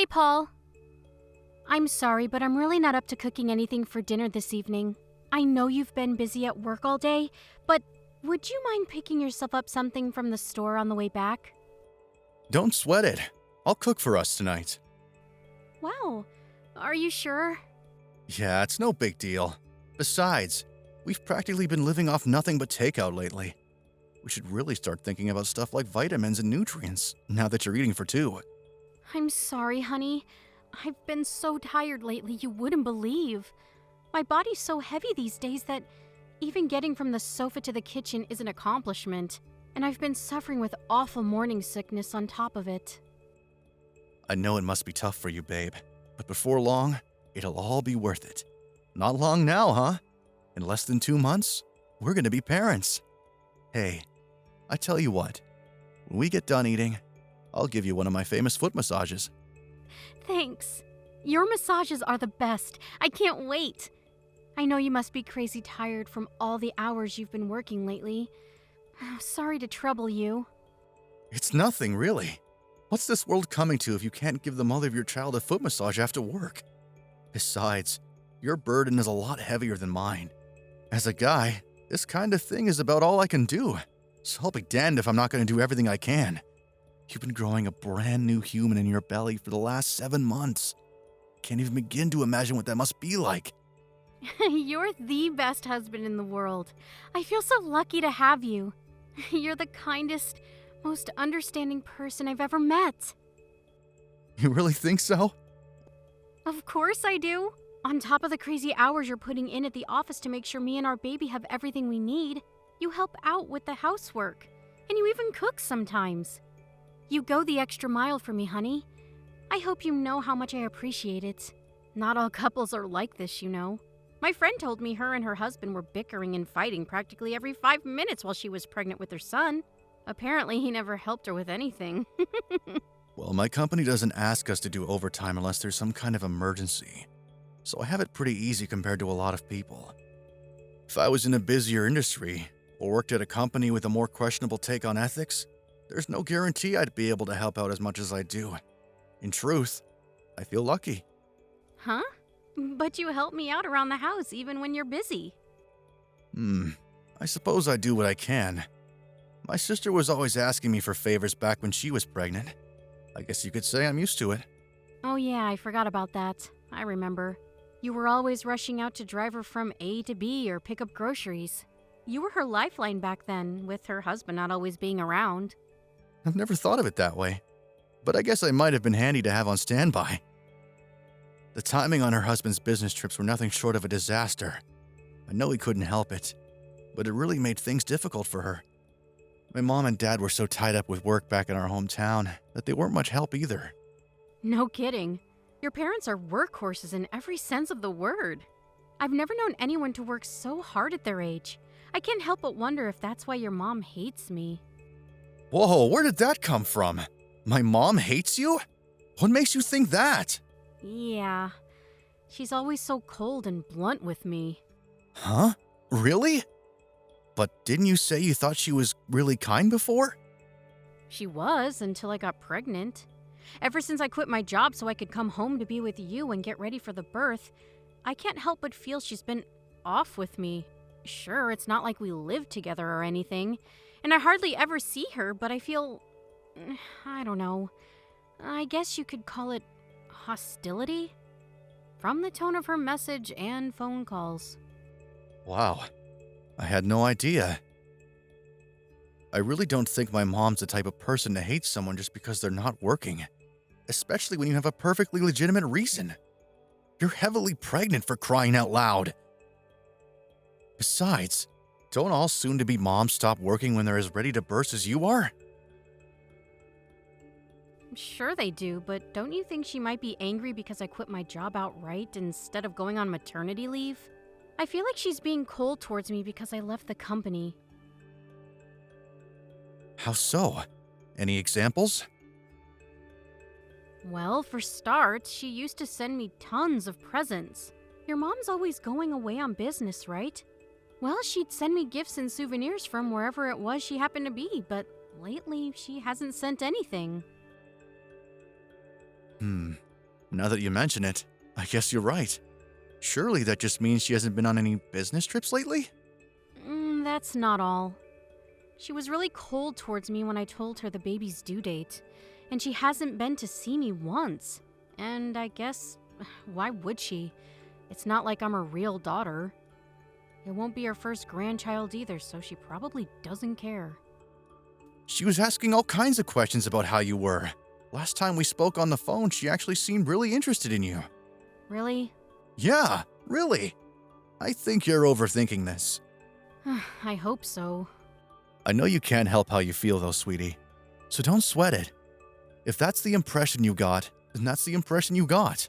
Hey, Paul. I'm sorry, but I'm really not up to cooking anything for dinner this evening. I know you've been busy at work all day, but would you mind picking yourself up something from the store on the way back? Don't sweat it. I'll cook for us tonight. Wow. Are you sure? Yeah, it's no big deal. Besides, we've practically been living off nothing but takeout lately. We should really start thinking about stuff like vitamins and nutrients, now that you're eating for two. I'm sorry, honey. I've been so tired lately you wouldn't believe. My body's so heavy these days that even getting from the sofa to the kitchen is an accomplishment, and I've been suffering with awful morning sickness on top of it. I know it must be tough for you, babe, but before long, it'll all be worth it. Not long now, huh? In less than 2 months, we're gonna be parents. Hey, I tell you what, when we get done eating, I'll give you one of my famous foot massages. Thanks. Your massages are the best. I can't wait. I know you must be crazy tired from all the hours you've been working lately. Sorry to trouble you. It's nothing, really. What's this world coming to if you can't give the mother of your child a foot massage after work? Besides, your burden is a lot heavier than mine. As a guy, this kind of thing is about all I can do, so I'll be damned if I'm not going to do everything I can. You've been growing a brand new human in your belly for the last 7 months. Can't even begin to imagine what that must be like. You're the best husband in the world. I feel so lucky to have you. You're the kindest, most understanding person I've ever met. You really think so? Of course I do. On top of the crazy hours you're putting in at the office to make sure me and our baby have everything we need, you help out with the housework. And you even cook sometimes. You go the extra mile for me, honey. I hope you know how much I appreciate it. Not all couples are like this, you know. My friend told me her and her husband were bickering and fighting practically every 5 minutes while she was pregnant with their son. Apparently, he never helped her with anything. Well, my company doesn't ask us to do overtime unless there's some kind of emergency, so I have it pretty easy compared to a lot of people. If I was in a busier industry or worked at a company with a more questionable take on ethics, there's no guarantee I'd be able to help out as much as I do. In truth, I feel lucky. Huh? But you help me out around the house even when you're busy. I suppose I do what I can. My sister was always asking me for favors back when she was pregnant. I guess you could say I'm used to it. Oh yeah, I forgot about that. I remember. You were always rushing out to drive her from A to B or pick up groceries. You were her lifeline back then, with her husband not always being around. I've never thought of it that way, but I guess I might have been handy to have on standby. The timing on her husband's business trips were nothing short of a disaster. I know he couldn't help it, but it really made things difficult for her. My mom and dad were so tied up with work back in our hometown that they weren't much help either. No kidding. Your parents are workhorses in every sense of the word. I've never known anyone to work so hard at their age. I can't help but wonder if that's why your mom hates me. Whoa, where did that come from? My mom hates you? What makes you think that? Yeah. She's always so cold and blunt with me. Huh? Really? But didn't you say you thought she was really kind before? She was until I got pregnant. Ever since I quit my job so I could come home to be with you and get ready for the birth, I can't help but feel she's been off with me. Sure, it's not like we live together or anything, and I hardly ever see her, but I feel... I don't know. I guess you could call it hostility? From the tone of her message and phone calls. Wow, I had no idea. I really don't think my mom's the type of person to hate someone just because they're not working, especially when you have a perfectly legitimate reason. You're heavily pregnant, for crying out loud. Besides, don't all soon-to-be moms stop working when they're as ready to burst as you are? Sure they do, but don't you think she might be angry because I quit my job outright instead of going on maternity leave? I feel like she's being cold towards me because I left the company. How so? Any examples? Well, for starts, she used to send me tons of presents. Your mom's always going away on business, right? Well, she'd send me gifts and souvenirs from wherever it was she happened to be, but lately she hasn't sent anything. Now that you mention it, I guess you're right. Surely that just means she hasn't been on any business trips lately? That's not all. She was really cold towards me when I told her the baby's due date, and she hasn't been to see me once. And I guess, why would she? It's not like I'm her real daughter. It won't be her first grandchild either, so she probably doesn't care. She was asking all kinds of questions about how you were. Last time we spoke on the phone, she actually seemed really interested in you. Really? Yeah, really. I think you're overthinking this. I hope so. I know you can't help how you feel though, sweetie. So don't sweat it. If that's the impression you got, then that's the impression you got.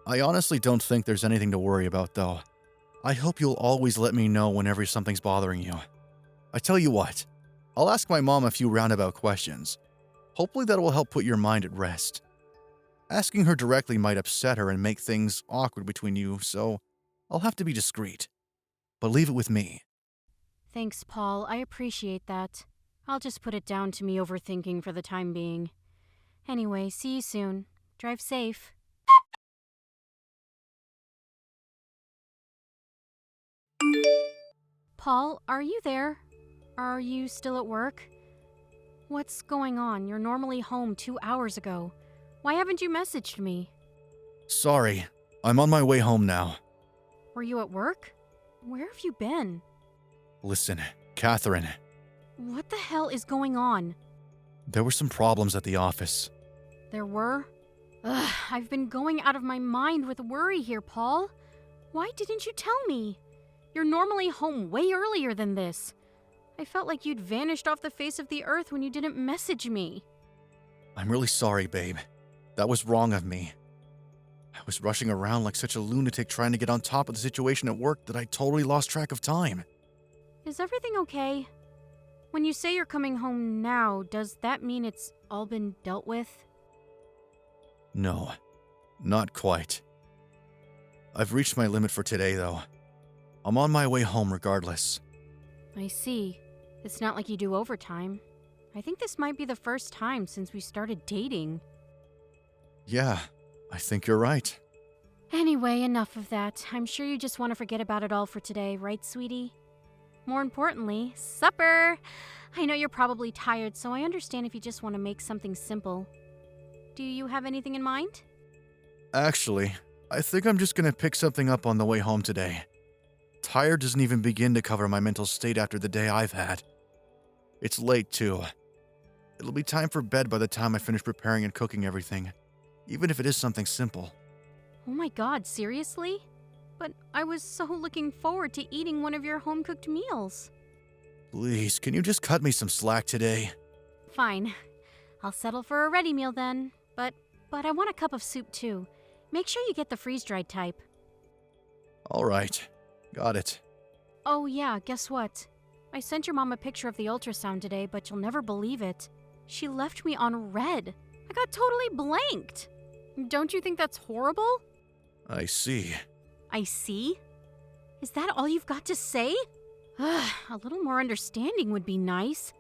I honestly don't think there's anything to worry about though. I hope you'll always let me know whenever something's bothering you. I tell you what, I'll ask my mom a few roundabout questions. Hopefully that will help put your mind at rest. Asking her directly might upset her and make things awkward between you, so I'll have to be discreet. But leave it with me. Thanks, Paul. I appreciate that. I'll just put it down to me overthinking for the time being. Anyway, see you soon. Drive safe. Paul, are you there? Are you still at work? What's going on? You're normally home 2 hours ago. Why haven't you messaged me? Sorry, I'm on my way home now. Were you at work? Where have you been? Listen, Catherine, What the hell is going on? there were some problems at the office. There were? Ugh, I've been going out of my mind with worry here, Paul. Why didn't you tell me? You're normally home way earlier than this. I felt like you'd vanished off the face of the earth when you didn't message me. I'm really sorry, babe. That was wrong of me. I was rushing around like such a lunatic trying to get on top of the situation at work that I totally lost track of time. Is everything okay? When you say you're coming home now, does that mean it's all been dealt with? No, not quite. I've reached my limit for today, though. I'm on my way home regardless. I see. It's not like you do overtime. I think this might be the first time since we started dating. Yeah, I think you're right. Anyway, enough of that. I'm sure you just want to forget about it all for today, right, sweetie? More importantly, supper! I know you're probably tired, so I understand if you just want to make something simple. Do you have anything in mind? Actually, I think I'm just gonna pick something up on the way home today. Tired doesn't even begin to cover my mental state after the day I've had. It's late, too. It'll be time for bed by the time I finish preparing and cooking everything, even if it is something simple. Oh my god, seriously? But I was so looking forward to eating one of your home-cooked meals. Please, can you just cut me some slack today? Fine. I'll settle for a ready meal then. But I want a cup of soup too. Make sure you get the freeze-dried type. All right, got it. Oh yeah, guess what? I sent your mom a picture of the ultrasound today, but you'll never believe it. She left me on red. I got totally blanked. Don't you think that's horrible? I see. I see? Is that all you've got to say? A little more understanding would be nice.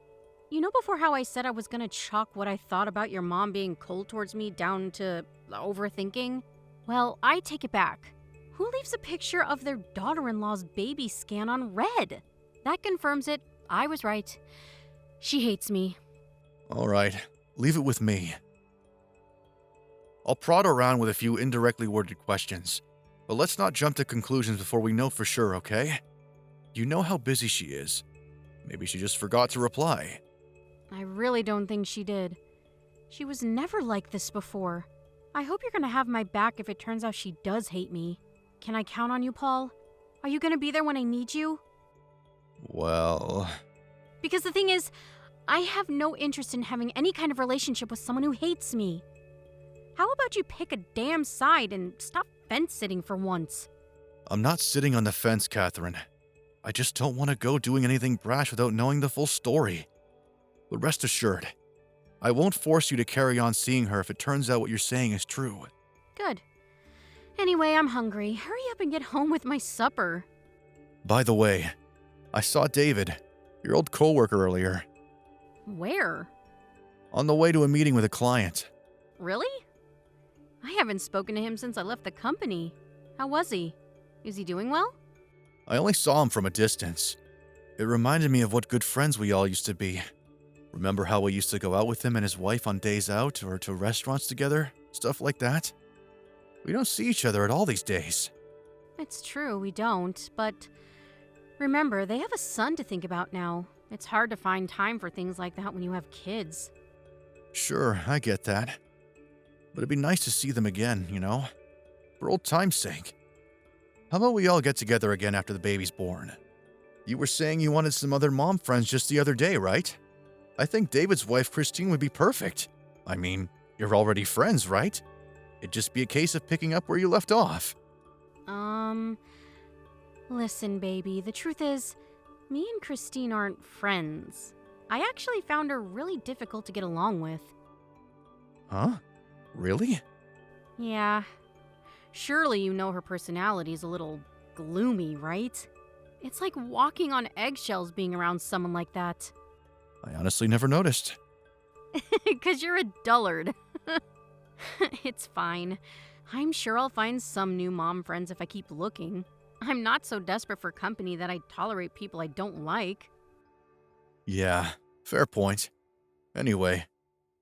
You know before how I said I was gonna chalk what I thought about your mom being cold towards me down to overthinking? Well, I take it back. Who leaves a picture of their daughter-in-law's baby scan on red? That confirms it. I was right. She hates me. All right, leave it with me. I'll prod around with a few indirectly worded questions, but let's not jump to conclusions before we know for sure, okay? You know how busy she is. Maybe she just forgot to reply. I really don't think she did. She was never like this before. I hope you're gonna have my back if it turns out she does hate me. Can I count on you, Paul? Are you gonna be there when I need you? Well... Because the thing is, I have no interest in having any kind of relationship with someone who hates me. How about you pick a damn side and stop fence-sitting for once? I'm not sitting on the fence, Catherine. I just don't want to go doing anything brash without knowing the full story. But rest assured, I won't force you to carry on seeing her if it turns out what you're saying is true. Good. Anyway, I'm hungry. Hurry up and get home with my supper. By the way, I saw David, your old coworker, earlier. Where? On the way to a meeting with a client. Really? I haven't spoken to him since I left the company. How was he? Is he doing well? I only saw him from a distance. It reminded me of what good friends we all used to be. Remember how we used to go out with him and his wife on days out or to restaurants together? Stuff like that? We don't see each other at all these days. It's true, we don't, but remember, they have a son to think about now. It's hard to find time for things like that when you have kids. Sure, I get that. But it'd be nice to see them again, for old time's sake. How about we all get together again after the baby's born? You were saying you wanted some other mom friends just the other day, right? I think David's wife, Christine, would be perfect. I mean, you're already friends, right? It'd just be a case of picking up where you left off. Listen, baby, the truth is, me and Christine aren't friends. I actually found her really difficult to get along with. Huh? Really? Yeah. Surely you know her personality's a little gloomy, right? It's like walking on eggshells being around someone like that. I honestly never noticed. 'Cause you're a dullard. It's fine. I'm sure I'll find some new mom friends if I keep looking. I'm not so desperate for company that I tolerate people I don't like. Yeah, fair point. Anyway,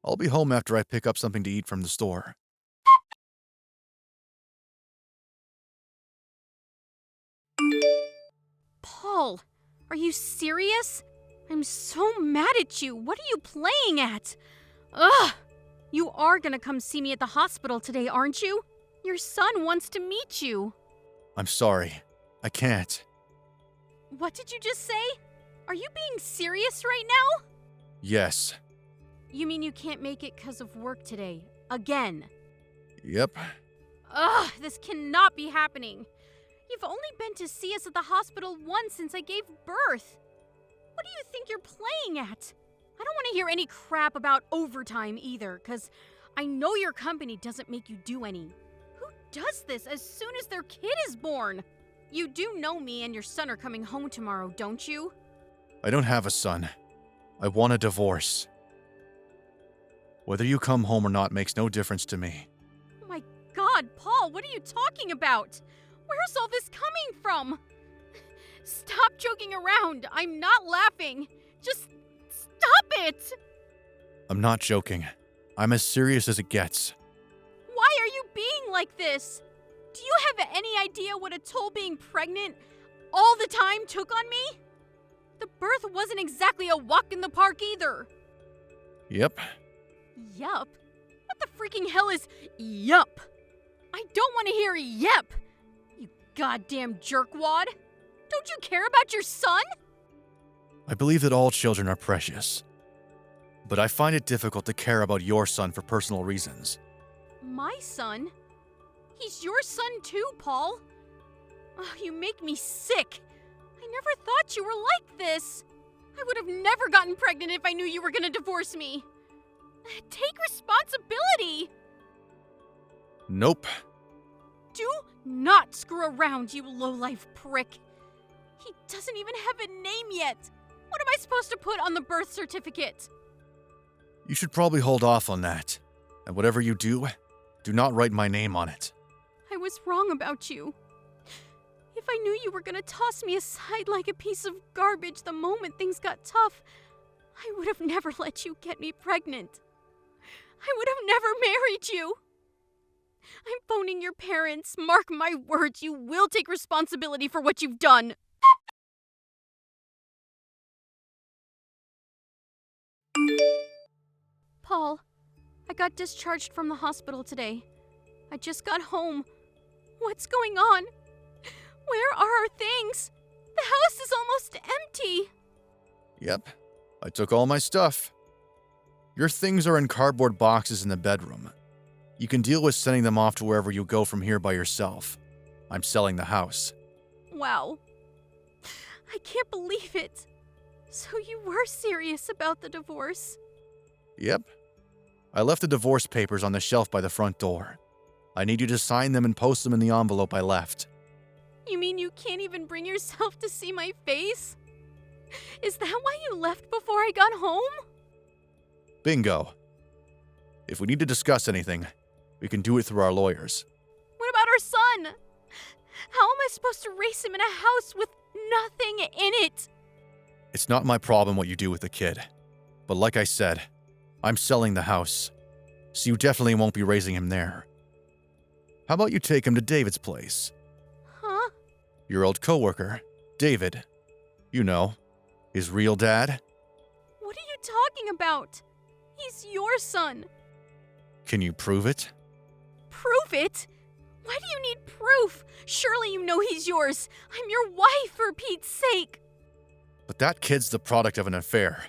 I'll be home after I pick up something to eat from the store. Paul, are you serious? I'm so mad at you. What are you playing at? Ugh! You are gonna come see me at the hospital today, aren't you? Your son wants to meet you. I'm sorry. I can't. What did you just say? Are you being serious right now? Yes. You mean you can't make it 'cause of work today? Again? Yep. Ugh, this cannot be happening. You've only been to see us at the hospital once since I gave birth. What do you think you're playing at? I don't want to hear any crap about overtime either, 'cause I know your company doesn't make you do any. Who does this as soon as their kid is born? You do know me and your son are coming home tomorrow, don't you? I don't have a son. I want a divorce. Whether you come home or not makes no difference to me. Oh my God, Paul, what are you talking about? Where's all this coming from? Stop joking around. I'm not laughing. Just stop it. I'm not joking. I'm as serious as it gets. Why are you being like this? Do you have any idea what a toll being pregnant all the time took on me? The birth wasn't exactly a walk in the park either. Yep. Yup? What the freaking hell is yup? I don't want to hear yep. You goddamn jerkwad. Don't you care about your son? I believe that all children are precious. But I find it difficult to care about your son for personal reasons. My son? He's your son too, Paul. Oh, you make me sick. I never thought you were like this. I would have never gotten pregnant if I knew you were going to divorce me. Take responsibility. Nope. Do not screw around, you lowlife prick. He doesn't even have a name yet. What am I supposed to put on the birth certificate? You should probably hold off on that. And whatever you do not write my name on it. I was wrong about you. If I knew you were going to toss me aside like a piece of garbage the moment things got tough, I would have never let you get me pregnant. I would have never married you. I'm phoning your parents. Mark my words, you will take responsibility for what you've done. Paul, I got discharged from the hospital today. I just got home. What's going on? Where are our things? The house is almost empty. Yep. I took all my stuff. Your things are in cardboard boxes in the bedroom. You can deal with sending them off to wherever you go from here by yourself. I'm selling the house. Wow. I can't believe it. So you were serious about the divorce? Yep. I left the divorce papers on the shelf by the front door. I need you to sign them and post them in the envelope I left. You mean you can't even bring yourself to see my face? Is that why you left before I got home? Bingo. If we need to discuss anything, We can do it through our lawyers. What about our son? How am I supposed to raise him in a house with nothing in it? It's not my problem what you do with the kid. But like I said, I'm selling the house, so you definitely won't be raising him there. How about you take him to David's place? Huh? Your old coworker, David. You know, his real dad. What are you talking about? He's your son. Can you prove it? Prove it? Why do you need proof? Surely you know he's yours. I'm your wife, for Pete's sake. But that kid's the product of an affair.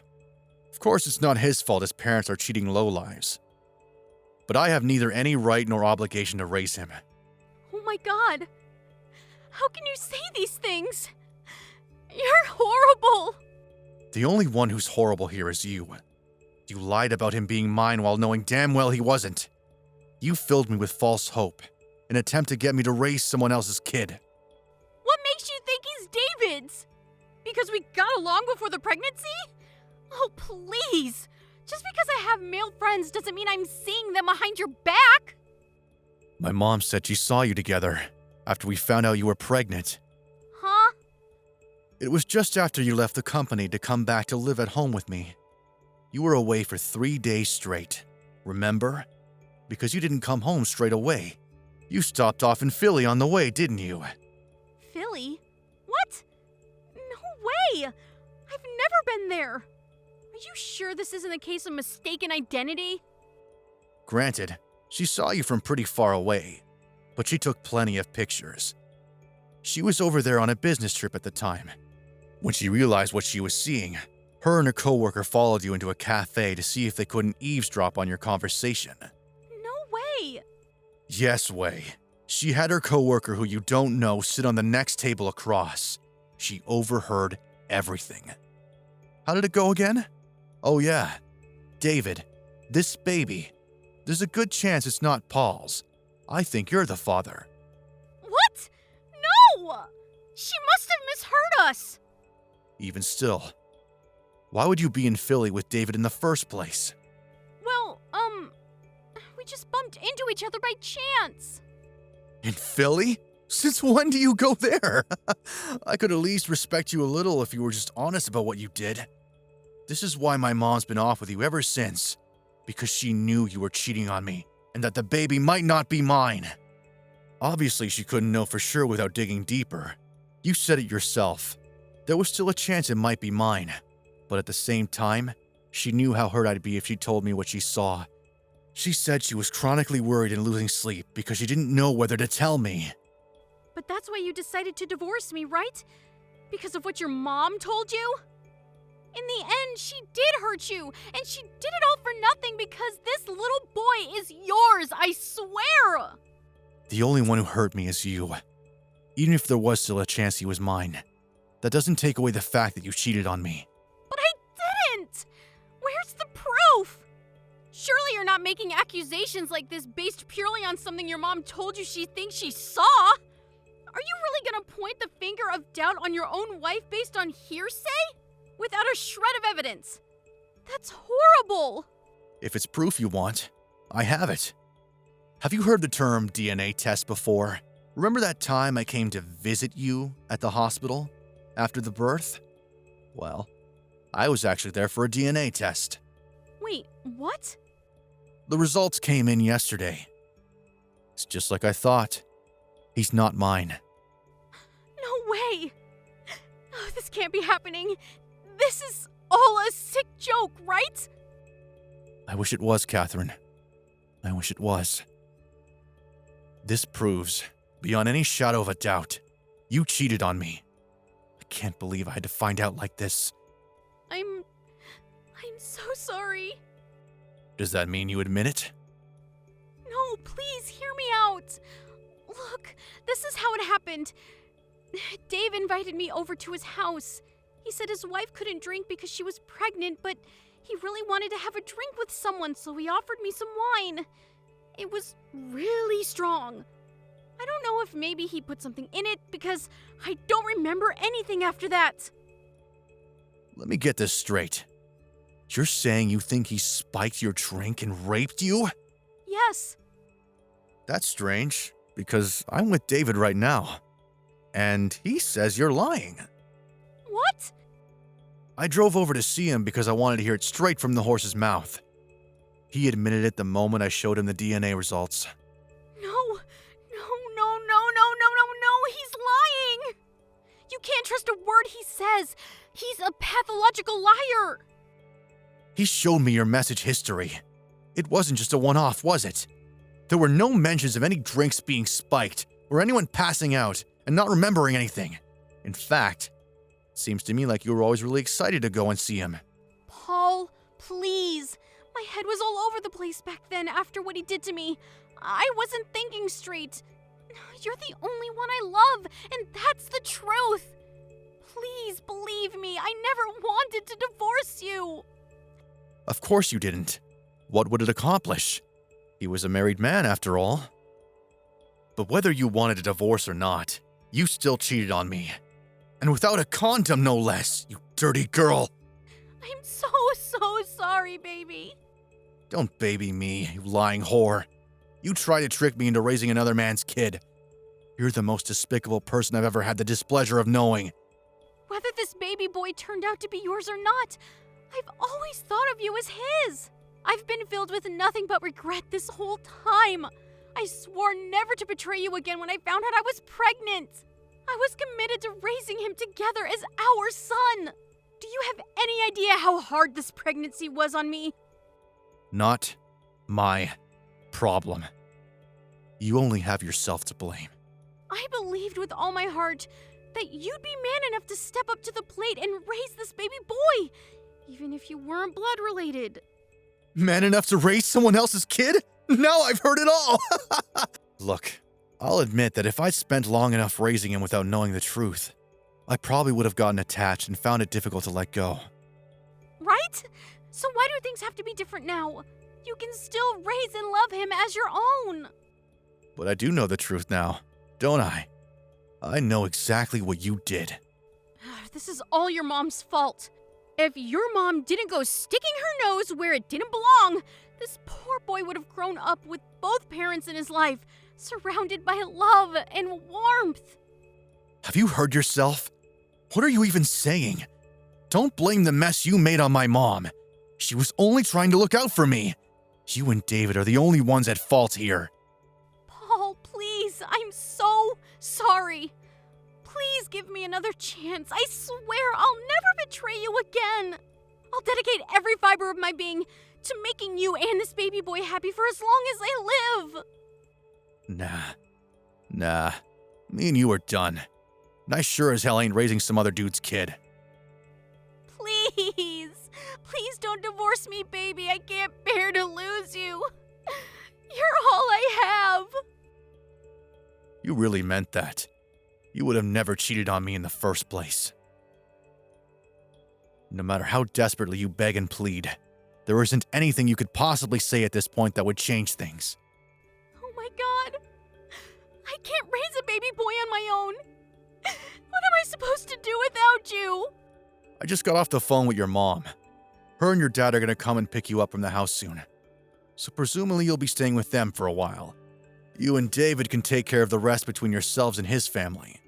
Of course, it's not his fault his parents are cheating lowlives. But I have neither any right nor obligation to raise him. Oh my God. How can you say these things? You're horrible. The only one who's horrible here is you. You lied about him being mine while knowing damn well he wasn't. You filled me with false hope, in an attempt to get me to raise someone else's kid. What makes you think he's David's? Because we got along before the pregnancy? Oh, please. Just because I have male friends doesn't mean I'm seeing them behind your back. My mom said she saw you together after we found out you were pregnant. Huh? It was just after you left the company to come back to live at home with me. You were away for 3 days straight, remember? Because you didn't come home straight away. You stopped off in Philly on the way, didn't you? Philly? What? No way! I've never been there. Are you sure this isn't a case of mistaken identity? Granted, she saw you from pretty far away, but she took plenty of pictures. She was over there on a business trip at the time. When she realized what she was seeing, her and her coworker followed you into a cafe to see if they couldn't eavesdrop on your conversation. No way! Yes, way. She had her coworker who you don't know sit on the next table across. She overheard everything. How did it go again? Oh yeah, David, this baby. There's a good chance it's not Paul's. I think you're the father. What? No! She must have misheard us. Even still, why would you be in Philly with David in the first place? Well, we just bumped into each other by chance. In Philly? Since when do you go there? I could at least respect you a little if you were just honest about what you did. This is why my mom's been off with you ever since. Because she knew you were cheating on me, and that the baby might not be mine. Obviously, she couldn't know for sure without digging deeper. You said it yourself. There was still a chance it might be mine. But at the same time, she knew how hurt I'd be if she told me what she saw. She said she was chronically worried and losing sleep because she didn't know whether to tell me. But that's why you decided to divorce me, right? Because of what your mom told you? In the end, she did hurt you, and she did it all for nothing because this little boy is yours, I swear! The only one who hurt me is you. Even if there was still a chance he was mine. That doesn't take away the fact that you cheated on me. But I didn't! Where's the proof? Surely you're not making accusations like this based purely on something your mom told you she thinks she saw? Are you really gonna point the finger of doubt on your own wife based on hearsay? Without a shred of evidence? That's horrible! If it's proof you want, I have it. Have you heard the term DNA test before? Remember that time I came to visit you at the hospital after the birth? Well, I was actually there for a DNA test. Wait, what? The results came in yesterday. It's just like I thought. He's not mine. No way! Oh, this can't be happening. This is all a sick joke, right? I wish it was, Catherine. I wish it was. This proves, beyond any shadow of a doubt, you cheated on me. I can't believe I had to find out like this. I'm so sorry. Does that mean you admit it? No, please hear me out. Look, this is how it happened. Dave invited me over to his house. He said his wife couldn't drink because she was pregnant, but he really wanted to have a drink with someone, so he offered me some wine. It was really strong. I don't know if maybe he put something in it because I don't remember anything after that. Let me get this straight. You're saying you think he spiked your drink and raped you? Yes. That's strange, because I'm with David right now. And he says you're lying. What? I drove over to see him because I wanted to hear it straight from the horse's mouth. He admitted it the moment I showed him the DNA results. No, he's lying! You can't trust a word he says. He's a pathological liar. He showed me your message history. It wasn't just a one-off, was it? There were no mentions of any drinks being spiked or anyone passing out and not remembering anything. In fact, it seems to me like you were always really excited to go and see him. Paul, please. My head was all over the place back then after what he did to me. I wasn't thinking straight. You're the only one I love, and that's the truth. Please believe me, I never wanted to divorce you. Of course you didn't. What would it accomplish? He was a married man, after all. But whether you wanted a divorce or not, you still cheated on me. And without a condom, no less, you dirty girl. I'm so sorry, baby. Don't baby me, you lying whore. You tried to trick me into raising another man's kid. You're the most despicable person I've ever had the displeasure of knowing. Whether this baby boy turned out to be yours or not, I've always thought of you as his. I've been filled with nothing but regret this whole time. I swore never to betray you again when I found out I was pregnant. I was committed to raising him together as our son. Do you have any idea how hard this pregnancy was on me? Not my problem. You only have yourself to blame. I believed with all my heart that you'd be man enough to step up to the plate and raise this baby boy, even if you weren't blood related. Man enough to raise someone else's kid? Now I've heard it all! Look, I'll admit that if I'd spent long enough raising him without knowing the truth, I probably would have gotten attached and found it difficult to let go. Right? So why do things have to be different now? You can still raise and love him as your own. But I do know the truth now, don't I? I know exactly what you did. This is all your mom's fault. If your mom didn't go sticking her nose where it didn't belong, this poor boy would have grown up with both parents in his life, surrounded by love and warmth. Have you heard yourself? What are you even saying? Don't blame the mess you made on my mom. She was only trying to look out for me. You and David are the only ones at fault here. Paul, please, I'm so sorry. Please give me another chance. I swear I'll never betray you again. I'll dedicate every fiber of my being to making you and this baby boy happy for as long as I live. Nah. Me and you are done. And I sure as hell ain't raising some other dude's kid. Please don't divorce me, baby. I can't bear to lose you. You're all I have. You really meant that. You would have never cheated on me in the first place. No matter how desperately you beg and plead, there isn't anything you could possibly say at this point that would change things. Oh my God. I can't raise a baby boy on my own. What am I supposed to do without you? I just got off the phone with your mom. Her and your dad are going to come and pick you up from the house soon. So presumably you'll be staying with them for a while. You and David can take care of the rest between yourselves and his family.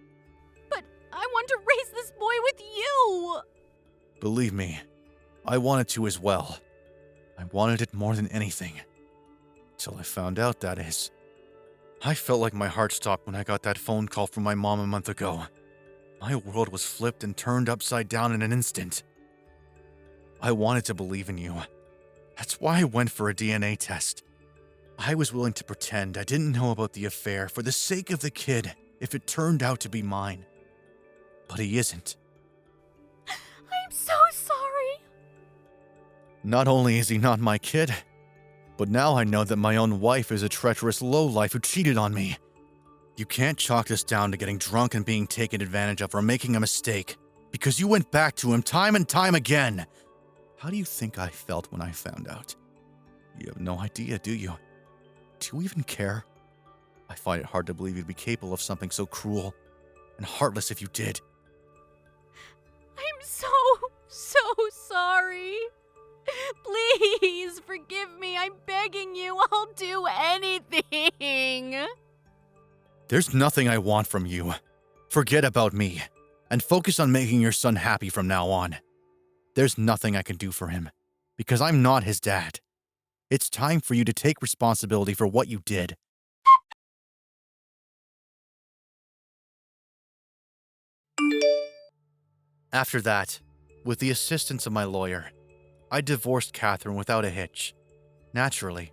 But I want to raise this boy with you. Believe me, I wanted to as well. I wanted it more than anything. Till I found out, that is. I felt like my heart stopped when I got that phone call from my mom a month ago. My world was flipped and turned upside down in an instant. I wanted to believe in you. That's why I went for a DNA test. I was willing to pretend I didn't know about the affair for the sake of the kid if it turned out to be mine. But he isn't. I'm so sorry. Not only is he not my kid, but now I know that my own wife is a treacherous lowlife who cheated on me. You can't chalk this down to getting drunk and being taken advantage of or making a mistake, because you went back to him time and time again. How do you think I felt when I found out? You have no idea, do you? Do you even care? I find it hard to believe you'd be capable of something so cruel and heartless if you did. I'm so sorry. Please forgive me. I'm begging you. I'll do anything. darling. There's nothing I want from you. Forget about me, and focus on making your son happy from now on. There's nothing I can do for him, because I'm not his dad. It's time for you to take responsibility for what you did. After that, with the assistance of my lawyer, I divorced Catherine without a hitch. Naturally,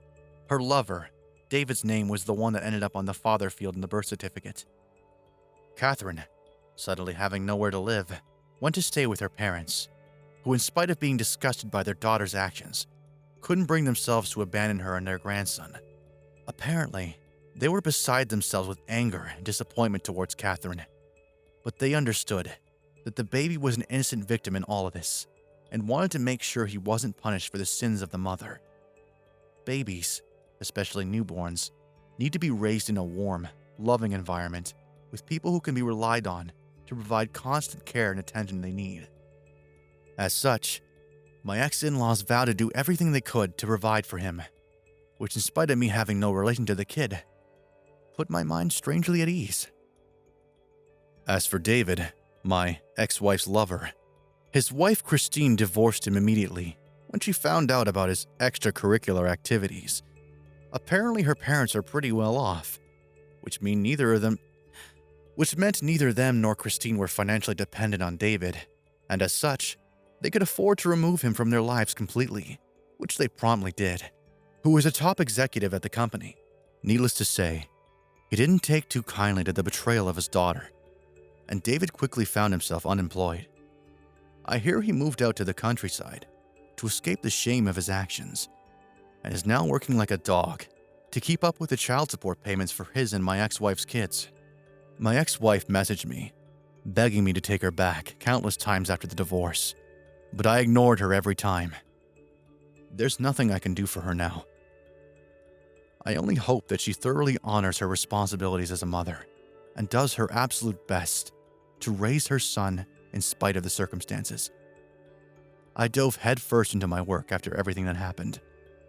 her lover, David's name was the one that ended up on the father field in the birth certificate. Catherine, suddenly having nowhere to live, went to stay with her parents, who, in spite of being disgusted by their daughter's actions, couldn't bring themselves to abandon her and their grandson. Apparently, they were beside themselves with anger and disappointment towards Catherine, but they understood that the baby was an innocent victim in all of this, and wanted to make sure he wasn't punished for the sins of the mother. Babies, especially newborns, need to be raised in a warm, loving environment with people who can be relied on to provide constant care and attention they need. As such, my ex-in-laws vowed to do everything they could to provide for him, which, in spite of me having no relation to the kid, put my mind strangely at ease. As for David, my ex-wife's lover, his wife Christine divorced him immediately when she found out about his extracurricular activities. Apparently her parents are pretty well off, which meant neither them nor Christine were financially dependent on David, and as such, they could afford to remove him from their lives completely, which they promptly did. Who was a top executive at the company. Needless to say, he didn't take too kindly to the betrayal of his daughter, and David quickly found himself unemployed. I hear he moved out to the countryside to escape the shame of his actions, and is now working like a dog to keep up with the child support payments for his and my ex-wife's kids. My ex-wife messaged me, begging me to take her back countless times after the divorce, but I ignored her every time. There's nothing I can do for her now. I only hope that she thoroughly honors her responsibilities as a mother and does her absolute best to raise her son in spite of the circumstances. I dove headfirst into my work after everything that happened.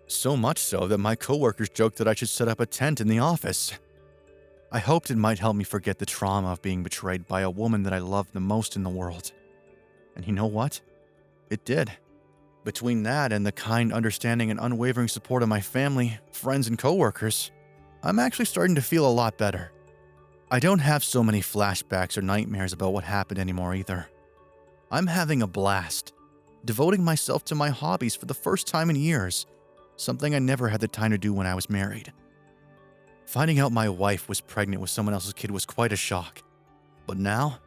So much so that my coworkers joked that I should set up a tent in the office. I hoped it might help me forget the trauma of being betrayed by a woman that I loved the most in the world. And you know what? It did. Between that and the kind understanding and unwavering support of my family, friends, and coworkers, I'm actually starting to feel a lot better. I don't have so many flashbacks or nightmares about what happened anymore either. I'm having a blast, devoting myself to my hobbies for the first time in years, something I never had the time to do when I was married. Finding out my wife was pregnant with someone else's kid was quite a shock, but now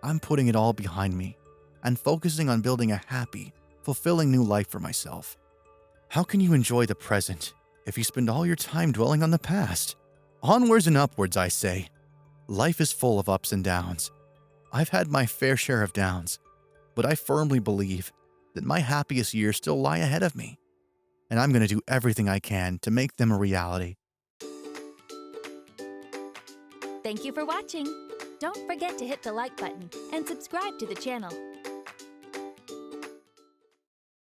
I'm putting it all behind me and focusing on building a happy, fulfilling new life for myself. How can you enjoy the present if you spend all your time dwelling on the past? Onwards and upwards, I say. Life is full of ups and downs. I've had my fair share of downs, but I firmly believe that my happiest years still lie ahead of me, and I'm going to do everything I can to make them a reality. Thank you for watching. Don't forget to hit the like button and subscribe to the channel.